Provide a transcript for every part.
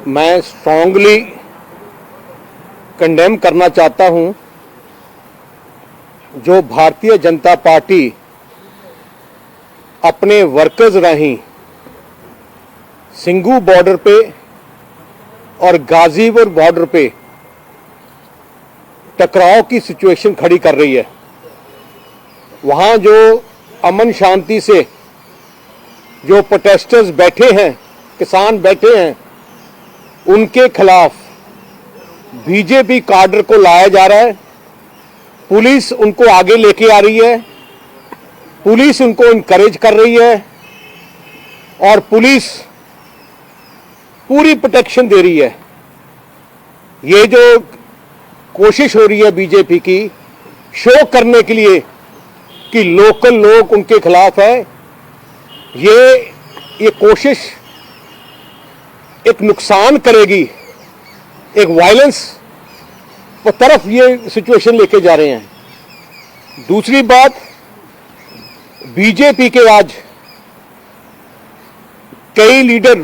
मैं strongly condemn करना चाहता हूं जो भारतीय जनता पार्टी अपने वर्कर्स राਹੀਂ सिंघू बॉर्डर पे और गाजीपुर बॉर्डर पे टकराव की सिचुएशन खड़ी कर रही है। वहां जो अमन शांति से जो प्रोटेस्टर्स बैठे हैं, किसान बैठे हैं, उनके खिलाफ बीजेपी काडर को लाया जा रहा है। पुलिस उनको आगे लेके आ रही है, पुलिस उनको इनकरेज कर रही है और पुलिस पूरी प्रोटेक्शन दे रही है। ये जो कोशिश हो रही है बीजेपी की शो करने के लिए कि लोकल लोग उनके खिलाफ है, ये कोशिश एक नुकसान करेगी, एक वायलेंस पर तरफ ये सिचुएशन लेके जा रहे हैं। दूसरी बात, बीजेपी के आज कई लीडर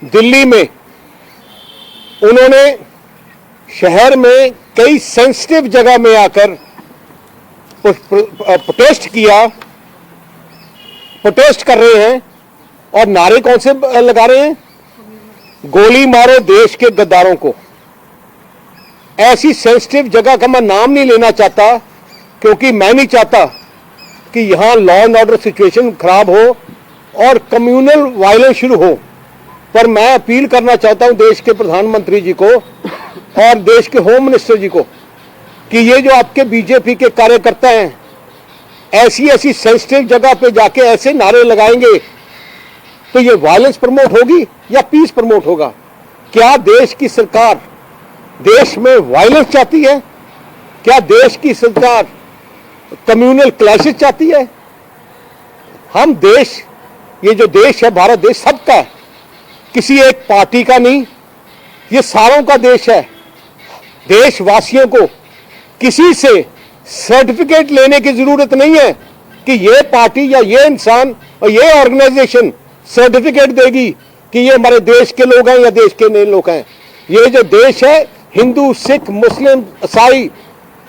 दिल्ली में उन्होंने शहर में कई सेंसिटिव जगह में आकर प्रोटेस्ट किया, प्रोटेस्ट कर रहे हैं और नारे कौन से लगा रहे हैं? गोली मारो देश के गद्दारों को। ऐसी सेंसिटिव जगह का मैं नाम नहीं लेना चाहता क्योंकि मैं नहीं चाहता कि यहां लॉ एंड ऑर्डर सिचुएशन खराब हो और कम्युनल वायलेंस शुरू हो। पर मैं अपील करना चाहता हूं देश के प्रधानमंत्री जी को और देश के होम मिनिस्टर जी को कि ये जो आपके बीजेपी के कार्यकर्ता हैं ऐसी ऐसी सेंसिटिव जगह पे जाके ऐसे नारे लगाएंगे तो ये वायलेंस प्रमोट होगी या पीस प्रमोट होगा? क्या देश की सरकार देश में वायलेंस चाहती है? क्या देश की सरकार कम्युनल क्लैशेस चाहती है? हम देश, ये जो देश है भारत देश सबका है, किसी एक पार्टी का नहीं, ये सारों का देश है। देशवासियों को किसी से सर्टिफिकेट लेने की जरूरत नहीं है कि ये पार्टी या ये इंसान और ये ऑर्गेनाइजेशन सर्टिफिकेट देगी कि ये हमारे देश के लोग हैं या देश के नए लोग हैं। ये जो देश है हिंदू, सिख, मुस्लिम, ईसाई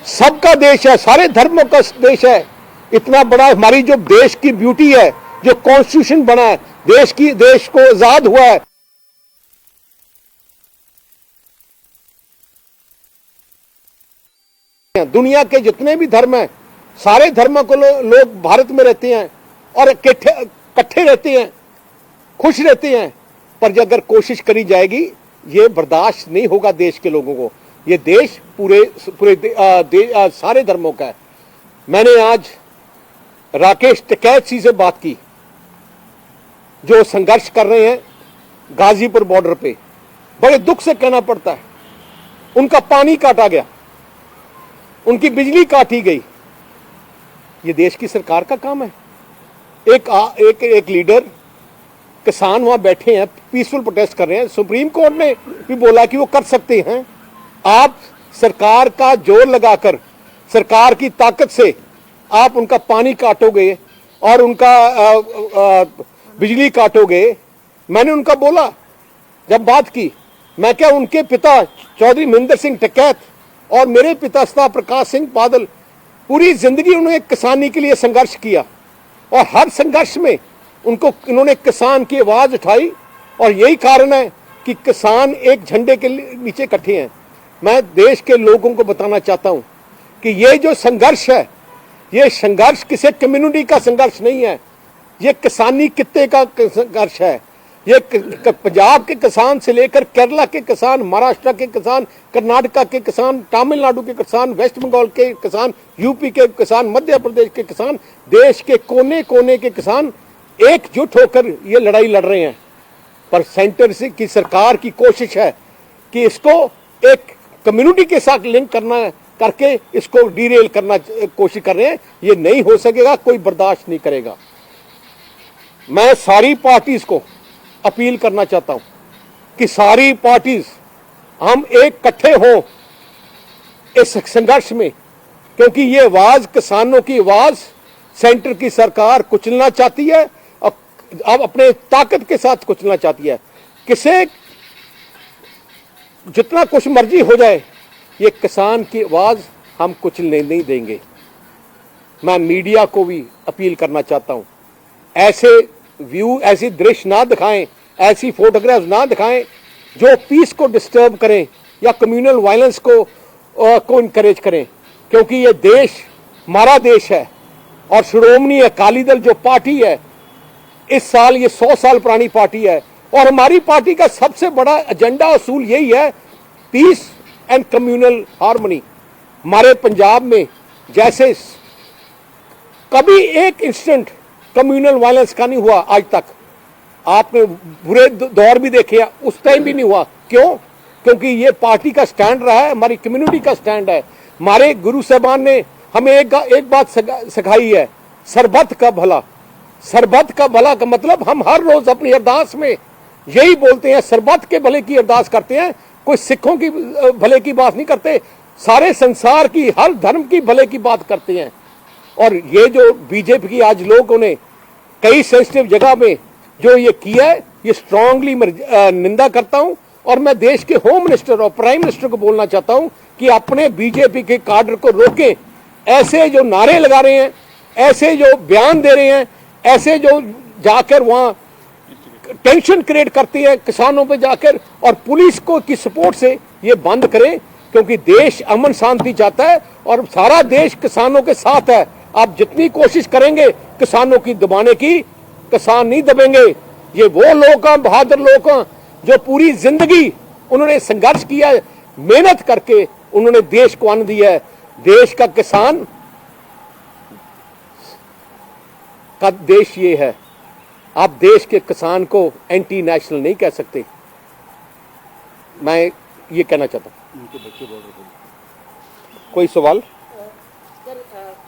सबका देश है, सारे धर्मों का देश है। इतना बड़ा हमारी जो देश की ब्यूटी है, जो कॉन्स्टिट्यूशन बना है, देश को आजाद हुआ है। दुनिया के जितने भी धर्म हैं, सारे धर्मों को लोग भारत में रहते हैं और इकट्ठे रहते हैं, खुश रहते हैं। पर अगर कोशिश करी जाएगी, ये बर्दाश्त नहीं होगा देश के लोगों को। ये देश पूरे सारे धर्मों का है। मैंने आज राकेश टिकैत जी से बात की जो संघर्ष कर रहे हैं गाजीपुर बॉर्डर पे। बड़े दुख से कहना पड़ता है, उनका पानी काटा गया, उनकी बिजली काटी गई। ये देश की सरकार का काम है। एक लीडर, किसान वहां बैठे हैं, पीसफुल प्रोटेस्ट कर रहे हैं। सुप्रीम कोर्ट ने भी बोला कि वो कर सकते हैं। आप सरकार का जोर लगाकर, सरकार की ताकत से आप उनका पानी काटोगे और उनका बिजली काटोगे। मैंने उनका बोला, जब बात की, मैं क्या उनके पिता चौधरी महेंद्र सिंह टिकैत और मेरे पिता सरदार प्रकाश सिंह बादल पूरी जिंदगी उन्होंने किसानी के लिए संघर्ष किया और हर संघर्ष में इन्होंने किसान की आवाज उठाई और यही कारण है कि किसान एक झंडे के नीचे इकट्ठे हैं। मैं देश के लोगों को बताना चाहता हूं कि ये जो संघर्ष है, ये संघर्ष किसी कम्युनिटी का संघर्ष नहीं है, ये किसानी कित्ते का संघर्ष है। ये पंजाब के किसान से लेकर केरला के किसान, महाराष्ट्र के किसान, कर्नाटका के किसान, तमिलनाडु के किसान, वेस्ट बंगाल के किसान, यूपी के किसान, मध्य प्रदेश के किसान, देश के कोने कोने के किसान एकजुट होकर ये लड़ाई लड़ रहे हैं। पर सेंटर से की सरकार की कोशिश है कि इसको एक कम्युनिटी के साथ लिंक करके इसको डीरेल करना कोशिश कर रहे हैं। ये नहीं हो सकेगा, कोई बर्दाश्त नहीं करेगा। मैं सारी पार्टीज को अपील करना चाहता हूं कि सारी पार्टीज हम एक इकट्ठे हों इस संघर्ष में, क्योंकि ये आवाज, किसानों की आवाज सेंटर की सरकार कुचलना चाहती है अब अपने ताकत के साथ कुचलना चाहती है। किसे जितना कुछ मर्जी हो जाए, ये किसान की आवाज हम कुचलने नहीं देंगे। मैं मीडिया को भी अपील करना चाहता हूं, ऐसे व्यू, ऐसी दृश्य ना दिखाएं, ऐसी फोटोग्राफ्स ना दिखाएं जो पीस को डिस्टर्ब करें या कम्युनल वायलेंस को इनकरेज करें, क्योंकि ये देश हमारा देश है। और श्रोमणी अकाली दल जो पार्टी है, इस साल ये 100 साल पुरानी पार्टी है, और हमारी पार्टी का सबसे बड़ा एजेंडा असूल यही है, पीस एंड कम्युनल हार्मनी। हमारे पंजाब में जैसे कभी एक इंस्टेंट कम्युनल वायलेंस का नहीं हुआ आज तक। आपने बुरे दौर भी देखे, उस टाइम भी नहीं हुआ। क्यों? क्योंकि ये पार्टी का स्टैंड रहा है, हमारी कम्युनिटी का स्टैंड है। हमारे गुरु साहबान ने हमें एक बात सिखाई है, सरबत का भला। सरबत का भला का मतलब हम हर रोज अपनी अरदास में यही बोलते हैं, सरबत के भले की अरदास करते हैं। कोई सिखों की भले की बात नहीं करते, सारे संसार की, हर धर्म की भले की बात करते हैं। और ये जो बीजेपी की आज लोगों ने कई सेंसिटिव जगह में जो ये किया है, ये स्ट्रांगली निंदा करता हूं। और मैं देश के होम मिनिस्टर और प्राइम मिनिस्टर को बोलना चाहता हूं कि अपने बीजेपी के काडर को रोकें। ऐसे जो नारे लगा रहे हैं, ऐसे जो बयान दे रहे हैं, ऐसे जो जाकर वहां टेंशन क्रिएट करती है किसानों पे जाकर, और पुलिस को की सपोर्ट से ये बंद करें, क्योंकि देश अमन शांति चाहता है और सारा देश किसानों के साथ है। आप जितनी कोशिश करेंगे किसानों की दबाने की, किसान नहीं दबेंगे। ये वो लोग हैं, बहादुर लोग हैं, जो पूरी जिंदगी उन्होंने संघर्ष किया है, मेहनत करके उन्होंने देश को अन्न दिया है। देश का किसान का देश ये है। आप देश के किसान को एंटी नेशनल नहीं कह सकते। मैं ये कहना चाहता हूं। उनके बच्चे बोल रहे थे। कोई सवाल? सर,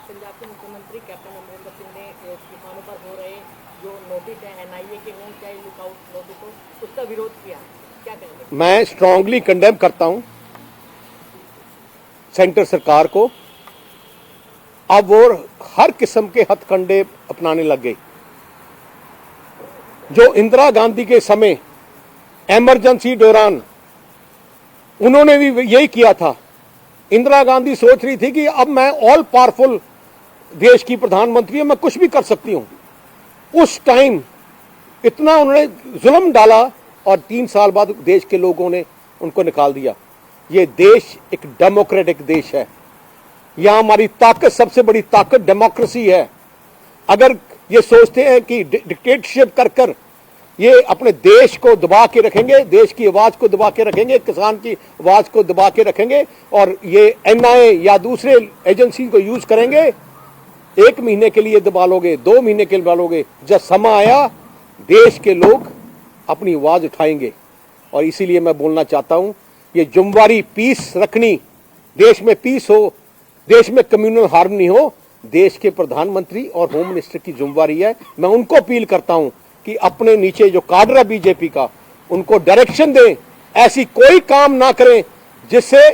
पंजाब के मुख्यमंत्री कैप्टन अमरिंदर सिंह ने किसानों पर हो रहे जो नोटिस है एनआईए के नो चाइल्ड लुकआउट नोटिस को, उसका विरोध किया, क्या कहेंगे? मैं स्ट्रांगली कंडेम करता हूं सेंटर सरकार को। अब वो हर किस्म के हथकंडे अपनाने लग गए। जो इंदिरा गांधी के समय इमरजेंसी दौरान उन्होंने भी यही किया था। इंदिरा गांधी सोच रही थी कि अब मैं ऑल पावरफुल देश की प्रधानमंत्री हूं, मैं कुछ भी कर सकती हूं। उस टाइम इतना उन्होंने जुल्म डाला और 3 साल बाद देश के लोगों ने उनको निकाल दिया। ये देश एक डेमोक्रेटिक देश है। यहां हमारी ताकत, सबसे बड़ी ताकत डेमोक्रेसी है। अगर ये सोचते हैं कि डिक्टेटरशिप कर कर ये अपने देश को दबा के रखेंगे, देश की आवाज को दबा के रखेंगे, किसान की आवाज को दबा के रखेंगे, और ये एनआईए या दूसरे एजेंसी को यूज करेंगे, 1 महीने के लिए दबा लोगे, 2 महीने के लिए दबा लोगे। जब समय आया देश के लोग अपनी आवाज उठाएंगे। और इसीलिए मैं बोलना चाहता हूं, ये जुम्मेवारी पीस रखनी, देश में पीस हो, देश में कम्युनल हार्मनी हो, देश के प्रधानमंत्री और होम मिनिस्टर की जिम्मेवारी है। मैं उनको अपील करता हूं कि अपने नीचे जो काडर है बीजेपी का, उनको डायरेक्शन दें, ऐसी कोई काम ना करें जिससे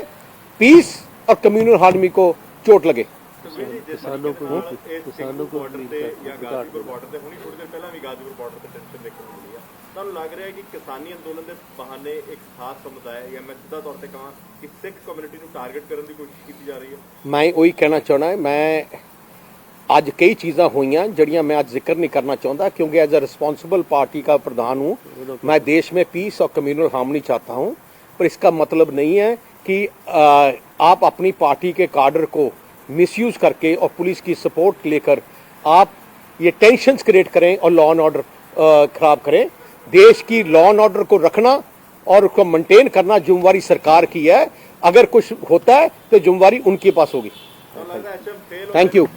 पीस और कम्युनल हार्मनी को चोट लगे। किसानों को बॉर्डर ਤੇ ਜਾਂ ਗਾਜ਼ੀਪੁਰ ਬਾਰਡਰ ਤੇ ਹੁਣੀ ਥੋੜੀ ਦੇਰ ਪਹਿਲਾਂ ਵੀ ਗਾਜ਼ੀਪੁਰ ਬਾਰਡਰ ਤੇ ਟੈਂਸ਼ਨ ਦੇਖਣ ਨੂੰ ਮਿਲੀ ਆ। ਤੁਹਾਨੂੰ ਲੱਗ ਰਿਹਾ ਹੈ ਕਿ ਕਿਸਾਨੀ ਅੰਦੋਲਨ ਦੇ ਬਹਾਨੇ ਇੱਕ ਖਾਸ ਸਮੁਦਾਇ ਜਾਂ ਮੈਂ ਸਿੱਧਾ ਤੌਰ ਤੇ ਕਹਾਂ ਕਿ ਸਿੱਖ ਕਮਿਊਨਿਟੀ ਨੂੰ ਟਾਰਗੇਟ ਕਰਨ ਦੀ ਕੋਸ਼ਿਸ਼ ਕੀਤੀ ਜਾ ਰਹੀ ਹੈ? मैं वही कहना चाहना है। मैं ਅੱਜ कई चीज़ां हुई जड़ियाँ मैं आज जिक्र नहीं करना चाहता, क्योंकि एज ए रिस्पॉन्सिबल पार्टी का प्रधान हूँ। मैं देश में पीस और कम्युनल हार्मनी चाहता हूँ, पर इसका मतलब नहीं है कि आप अपनी पार्टी के काडर को मिसयूज करके और पुलिस की सपोर्ट लेकर आप ये टेंशन्स क्रिएट करें और लॉ एंड ऑर्डर खराब करें। देश की लॉ एंड ऑर्डर को रखना और उसको मेंटेन करना जिम्मेवारी सरकार की है। अगर कुछ होता है तो जिम्मेवारी उनके पास होगी। ਤੁਹਾਨੂੰ ਲੱਗਦਾ ਹੈ थैंक यू।